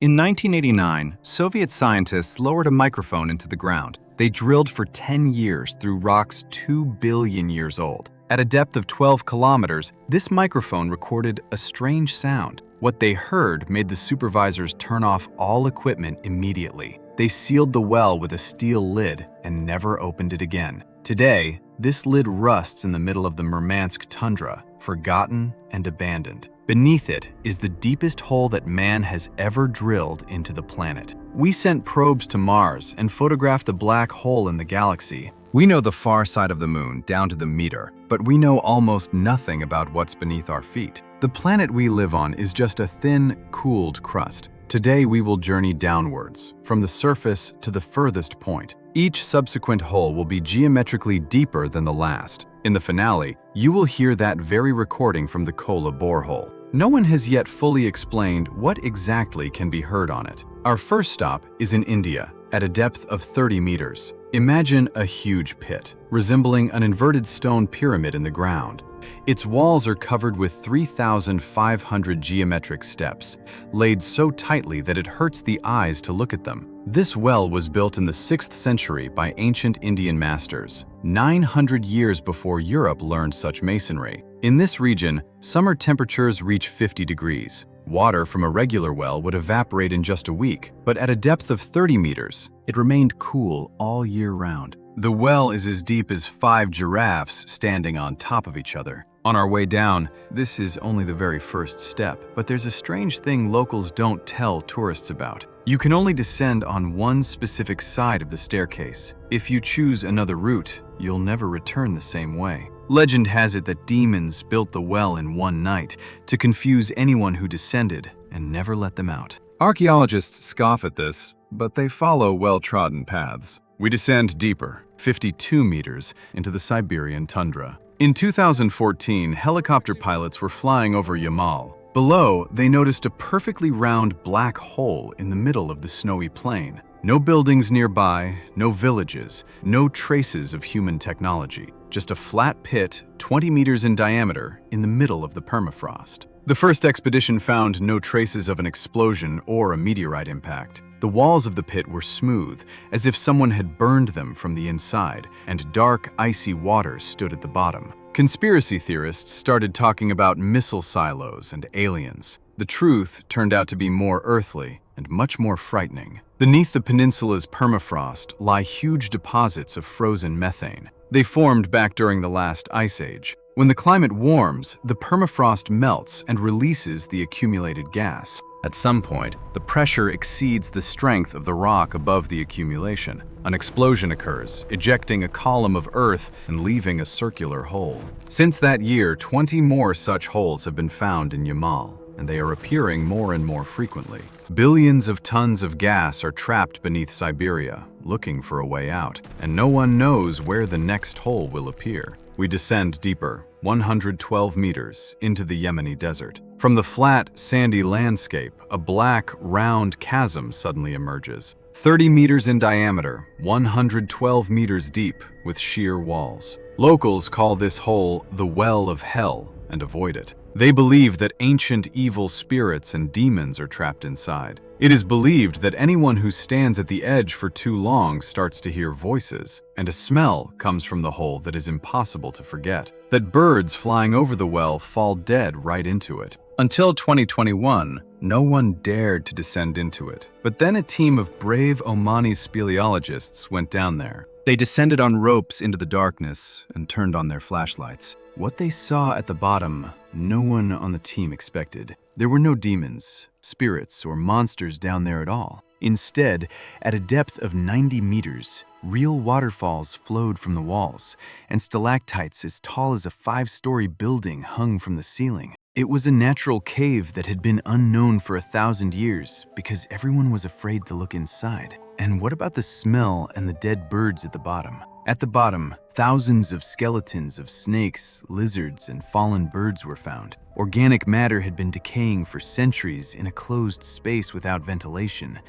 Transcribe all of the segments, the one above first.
In 1989, Soviet scientists lowered a microphone into the ground. They drilled for 10 years through rocks 2 billion years old. At a depth of 12 kilometers, this microphone recorded a strange sound. What they heard made the supervisors turn off all equipment immediately. They sealed the well with a steel lid and never opened it again. Today, this lid rusts in the middle of the Murmansk tundra, forgotten and abandoned. Beneath it is the deepest hole that man has ever drilled into the planet. We sent probes to Mars and photographed a black hole in the galaxy. We know the far side of the moon down to the meter, but we know almost nothing about what's beneath our feet. The planet we live on is just a thin, cooled crust. Today we will journey downwards, from the surface to the furthest point. Each subsequent hole will be geometrically deeper than the last. In the finale, you will hear that very recording from the Kola borehole. No one has yet fully explained what exactly can be heard on it. Our first stop is in India, at a depth of 30 meters. Imagine a huge pit, resembling an inverted stone pyramid in the ground. Its walls are covered with 3,500 geometric steps, laid so tightly that it hurts the eyes to look at them. This well was built in the 6th century by ancient Indian masters, 900 years before Europe learned such masonry. In this region, summer temperatures reach 50 degrees. Water from a regular well would evaporate in just a week, but at a depth of 30 meters, it remained cool all year round. The well is as deep as 5 giraffes standing on top of each other. On our way down, this is only the very first step, but there's a strange thing locals don't tell tourists about. You can only descend on one specific side of the staircase. If you choose another route, you'll never return the same way. Legend has it that demons built the well in one night to confuse anyone who descended and never let them out. Archaeologists scoff at this, but they follow well-trodden paths. We descend deeper, 52 meters, into the Siberian tundra. In 2014, helicopter pilots were flying over Yamal. Below, they noticed a perfectly round black hole in the middle of the snowy plain. No buildings nearby, no villages, no traces of human technology. Just a flat pit, 20 meters in diameter, in the middle of the permafrost. The first expedition found no traces of an explosion or a meteorite impact. The walls of the pit were smooth, as if someone had burned them from the inside, and dark, icy water stood at the bottom. Conspiracy theorists started talking about missile silos and aliens. The truth turned out to be more earthly and much more frightening. Beneath the peninsula's permafrost lie huge deposits of frozen methane. They formed back during the last ice age. When the climate warms, the permafrost melts and releases the accumulated gas. At some point, the pressure exceeds the strength of the rock above the accumulation. An explosion occurs, ejecting a column of earth and leaving a circular hole. Since that year, 20 more such holes have been found in Yamal, and they are appearing more and more frequently. Billions of tons of gas are trapped beneath Siberia, looking for a way out, and no one knows where the next hole will appear. We descend deeper, 112 meters, into the Yemeni desert. From the flat, sandy landscape, a black, round chasm suddenly emerges. 30 meters in diameter, 112 meters deep, with sheer walls. Locals call this hole the Well of Hell and avoid it. They believe that ancient evil spirits and demons are trapped inside. It is believed that anyone who stands at the edge for too long starts to hear voices, and a smell comes from the hole that is impossible to forget. That birds flying over the well fall dead right into it. Until 2021, no one dared to descend into it. But then a team of brave Omani speleologists went down there. They descended on ropes into the darkness and turned on their flashlights. What they saw at the bottom, no one on the team expected. There were no demons, spirits, or monsters down there at all. Instead, at a depth of 90 meters, real waterfalls flowed from the walls, and stalactites as tall as a 5-story building hung from the ceiling. It was a natural cave that had been unknown for 1,000 years because everyone was afraid to look inside. And what about the smell and the dead birds at the bottom? At the bottom, thousands of skeletons of snakes, lizards, and fallen birds were found. Organic matter had been decaying for centuries in a closed space without ventilation.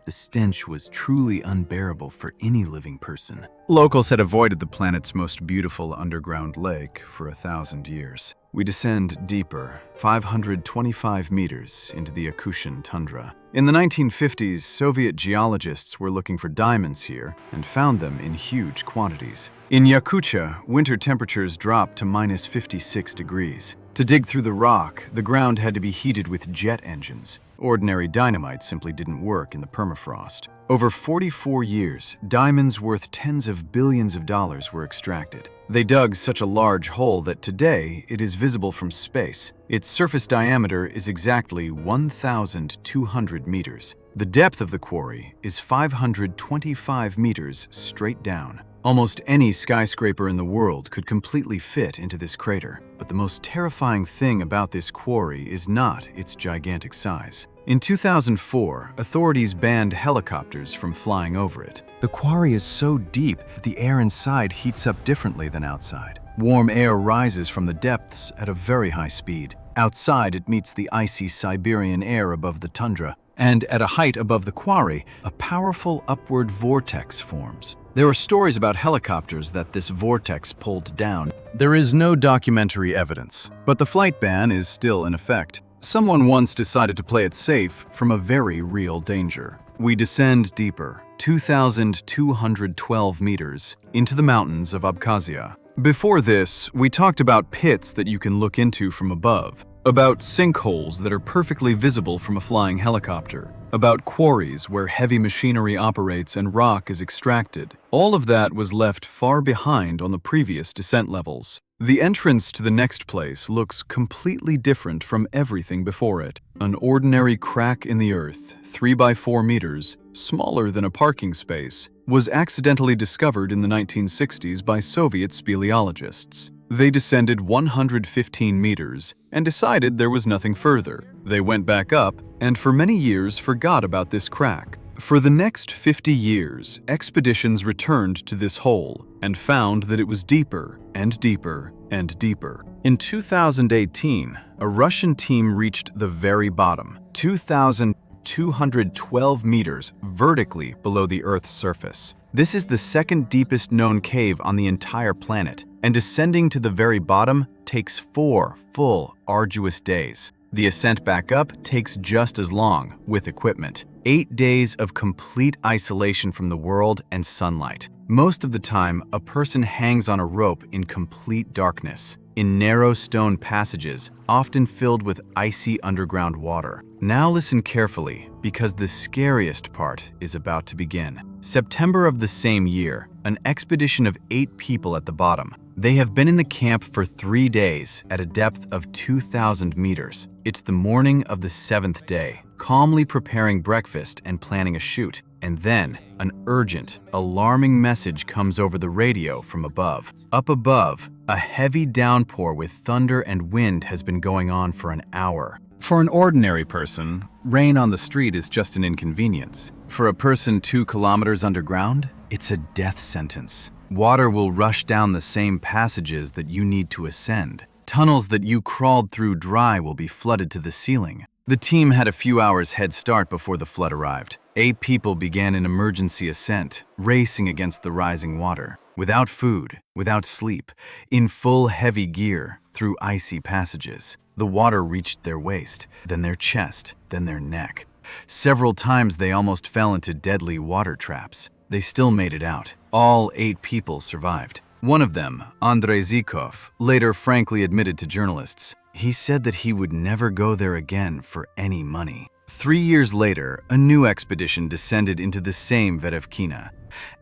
The stench was truly unbearable for any living person. Locals had avoided the planet's most beautiful underground lake for 1,000 years. We descend deeper, 525 meters into the Akushan tundra. In the 1950s, Soviet geologists were looking for diamonds here and found them in huge quantities. In Yakutia, winter temperatures dropped to minus 56 degrees. To dig through the rock, the ground had to be heated with jet engines. Ordinary dynamite simply didn't work in the permafrost. Over 44 years, diamonds worth tens of billions of dollars were extracted. They dug such a large hole that today it is visible from space. Its surface diameter is exactly 1,200 meters. The depth of the quarry is 525 meters straight down. Almost any skyscraper in the world could completely fit into this crater. But the most terrifying thing about this quarry is not its gigantic size. In 2004, authorities banned helicopters from flying over it. The quarry is so deep that the air inside heats up differently than outside. Warm air rises from the depths at a very high speed. Outside, it meets the icy Siberian air above the tundra. And at a height above the quarry, a powerful upward vortex forms. There are stories about helicopters that this vortex pulled down. There is no documentary evidence, but the flight ban is still in effect. Someone once decided to play it safe from a very real danger. We descend deeper, 2,212 meters, into the mountains of Abkhazia. Before this, we talked about pits that you can look into from above, about sinkholes that are perfectly visible from a flying helicopter, about quarries where heavy machinery operates and rock is extracted. All of that was left far behind on the previous descent levels. The entrance to the next place looks completely different from everything before it. An ordinary crack in the earth, 3 by 4 meters, smaller than a parking space, was accidentally discovered in the 1960s by Soviet speleologists. They descended 115 meters and decided there was nothing further. They went back up and for many years forgot about this crack. For the next 50 years, expeditions returned to this hole and found that it was deeper and deeper and deeper. In 2018, a Russian team reached the very bottom, 2,212 meters vertically below the Earth's surface. This is the second deepest known cave on the entire planet, and descending to the very bottom takes 4 full, arduous days. The ascent back up takes just as long, with equipment. 8 days of complete isolation from the world and sunlight. Most of the time, a person hangs on a rope in complete darkness, in narrow stone passages, often filled with icy underground water. Now listen carefully, because the scariest part is about to begin. September of the same year, an expedition of 8 people at the bottom. They have been in the camp for 3 days at a depth of 2,000 meters. It's the morning of the 7th day, calmly preparing breakfast and planning a shoot. And then, an urgent, alarming message comes over the radio from above. Up above, a heavy downpour with thunder and wind has been going on for an hour. For an ordinary person, rain on the street is just an inconvenience. For a person 2 kilometers underground, it's a death sentence. Water will rush down the same passages that you need to ascend. Tunnels that you crawled through dry will be flooded to the ceiling. The team had a few hours head start before the flood arrived. 8 people began an emergency ascent, racing against the rising water, without food, without sleep, in full heavy gear, through icy passages. The water reached their waist, then their chest, then their neck. Several times they almost fell into deadly water traps. They still made it out. All 8 people survived. One of them, Andrei Zhikov, later frankly admitted to journalists. He said that he would never go there again for any money. 3 years later, a new expedition descended into the same Verevkina.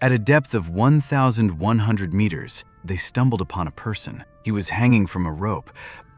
At a depth of 1,100 meters, they stumbled upon a person. He was hanging from a rope,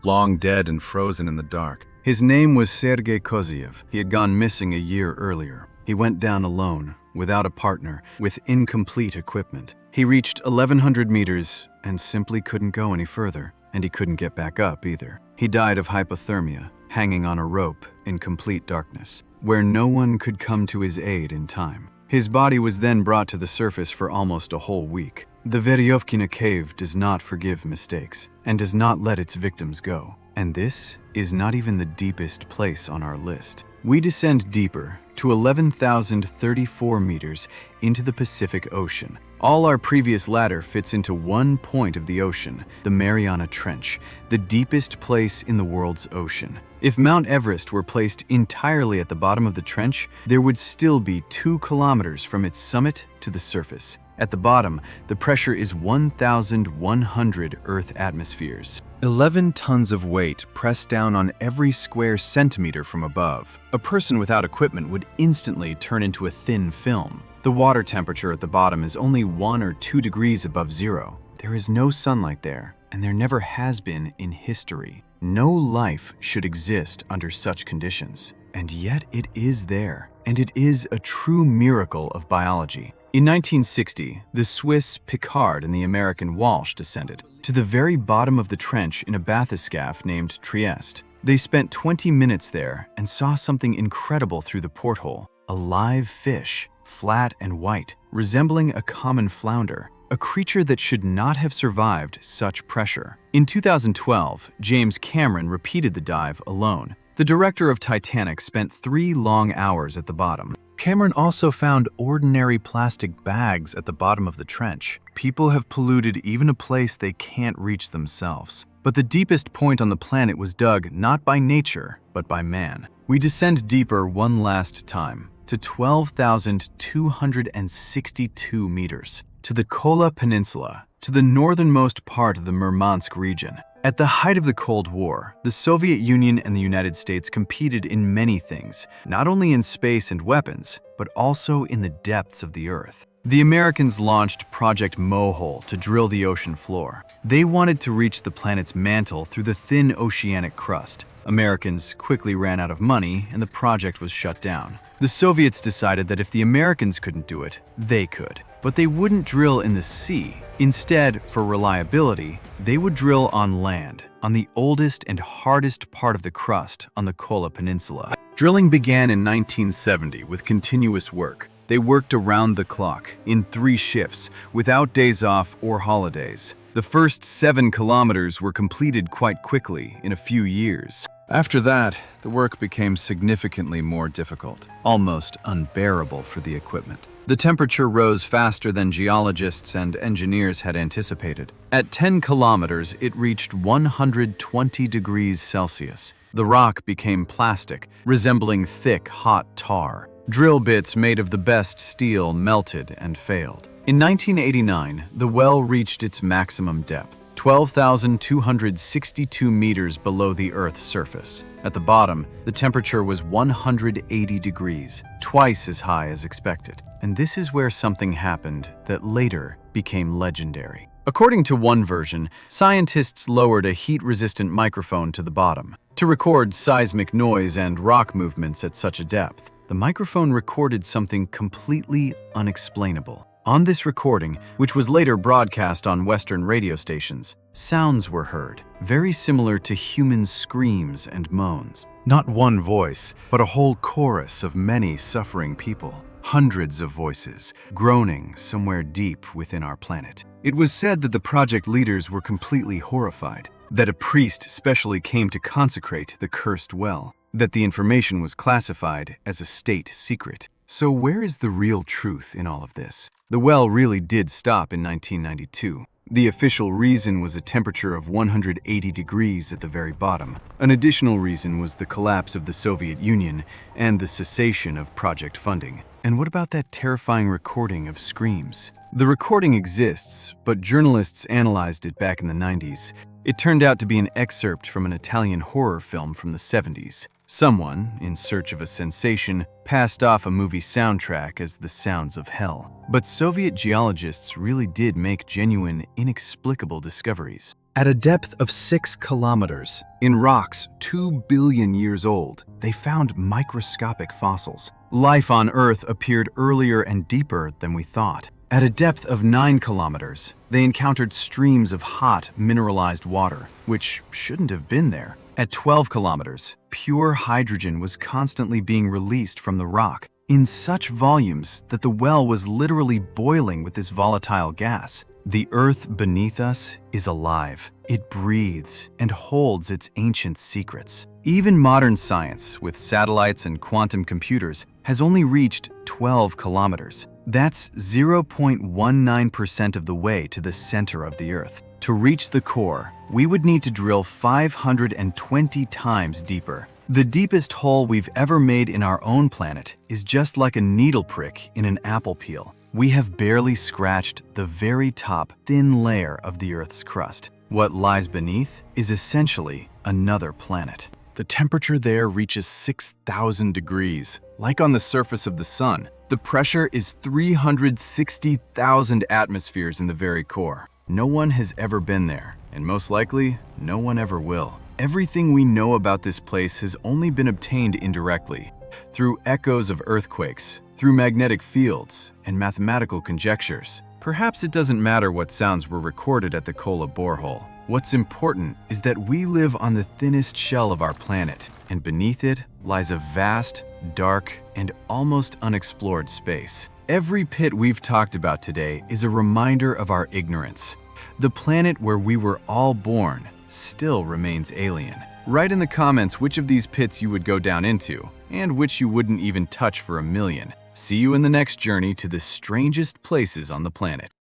long dead and frozen in the dark. His name was Sergei Kozyev. He had gone missing a year earlier. He went down alone, without a partner, with incomplete equipment. He reached 1,100 meters and simply couldn't go any further, and he couldn't get back up either. He died of hypothermia, hanging on a rope in complete darkness, where no one could come to his aid in time. His body was then brought to the surface for almost a whole week. The Veryovkina cave does not forgive mistakes and does not let its victims go. And this is not even the deepest place on our list. We descend deeper to 11,034 meters into the Pacific Ocean, All our previous ladder fits into one point of the ocean, the Mariana Trench, the deepest place in the world's ocean. If Mount Everest were placed entirely at the bottom of the trench, there would still be 2 kilometers from its summit to the surface. At the bottom, the pressure is 1,100 Earth atmospheres. 11 tons of weight pressed down on every square centimeter from above. A person without equipment would instantly turn into a thin film. The water temperature at the bottom is only 1 or 2 degrees above zero. There is no sunlight there, and there never has been in history. No life should exist under such conditions. And yet it is there, and it is a true miracle of biology. In 1960, the Swiss Picard and the American Walsh descended to the very bottom of the trench in a bathyscaphe named Trieste. They spent 20 minutes there and saw something incredible through the porthole. A live fish, flat and white, resembling a common flounder, a creature that should not have survived such pressure. In 2012, James Cameron repeated the dive alone. The director of Titanic spent 3 long hours at the bottom. Cameron also found ordinary plastic bags at the bottom of the trench. People have polluted even a place they can't reach themselves. But the deepest point on the planet was dug not by nature, but by man. We descend deeper one last time, to 12,262 meters, to the Kola Peninsula, to the northernmost part of the Murmansk region. At the height of the Cold War, the Soviet Union and the United States competed in many things, not only in space and weapons, but also in the depths of the Earth. The Americans launched Project Mohole to drill the ocean floor. They wanted to reach the planet's mantle through the thin oceanic crust. Americans quickly ran out of money and the project was shut down. The Soviets decided that if the Americans couldn't do it, they could. But they wouldn't drill in the sea. Instead, for reliability, they would drill on land, on the oldest and hardest part of the crust on the Kola Peninsula. Drilling began in 1970 with continuous work. They worked around the clock, in 3 shifts, without days off or holidays. The first 7 kilometers were completed quite quickly, in a few years. After that, the work became significantly more difficult, almost unbearable for the equipment. The temperature rose faster than geologists and engineers had anticipated. At 10 kilometers, it reached 120 degrees Celsius. The rock became plastic, resembling thick, hot tar. Drill bits made of the best steel melted and failed. In 1989, the well reached its maximum depth, 12,262 meters below the Earth's surface. At the bottom, the temperature was 180 degrees, twice as high as expected. And this is where something happened that later became legendary. According to one version, scientists lowered a heat-resistant microphone to the bottom to record seismic noise and rock movements at such a depth. The microphone recorded something completely unexplainable. On this recording, which was later broadcast on Western radio stations, sounds were heard, very similar to human screams and moans. Not one voice, but a whole chorus of many suffering people. Hundreds of voices, groaning somewhere deep within our planet. It was said that the project leaders were completely horrified, that a priest specially came to consecrate the cursed well, that the information was classified as a state secret. So where is the real truth in all of this? The well really did stop in 1992. The official reason was a temperature of 180 degrees at the very bottom. An additional reason was the collapse of the Soviet Union and the cessation of project funding. And what about that terrifying recording of screams? The recording exists, but journalists analyzed it back in the 90s. It turned out to be an excerpt from an Italian horror film from the 70s. Someone, in search of a sensation, passed off a movie soundtrack as the sounds of hell. But Soviet geologists really did make genuine, inexplicable discoveries. At a depth of 6 kilometers, in rocks 2 billion years old, they found microscopic fossils. Life on Earth appeared earlier and deeper than we thought. At a depth of 9 kilometers, they encountered streams of hot, mineralized water, which shouldn't have been there. At 12 kilometers, pure hydrogen was constantly being released from the rock, in such volumes that the well was literally boiling with this volatile gas. The Earth beneath us is alive. It breathes and holds its ancient secrets. Even modern science, with satellites and quantum computers, has only reached 12 kilometers. That's 0.19% of the way to the center of the Earth. To reach the core, we would need to drill 520 times deeper. The deepest hole we've ever made in our own planet is just like a needle prick in an apple peel. We have barely scratched the very top thin layer of the Earth's crust. What lies beneath is essentially another planet. The temperature there reaches 6,000 degrees, like on the surface of the sun. The pressure is 360,000 atmospheres in the very core. No one has ever been there, and most likely, no one ever will. Everything we know about this place has only been obtained indirectly, through echoes of earthquakes, through magnetic fields, and mathematical conjectures. Perhaps it doesn't matter what sounds were recorded at the Kola borehole. What's important is that we live on the thinnest shell of our planet, and beneath it lies a vast, dark, and almost unexplored space. Every pit we've talked about today is a reminder of our ignorance. The planet where we were all born still remains alien. Write in the comments which of these pits you would go down into, and which you wouldn't even touch for a million. See you in the next journey to the strangest places on the planet.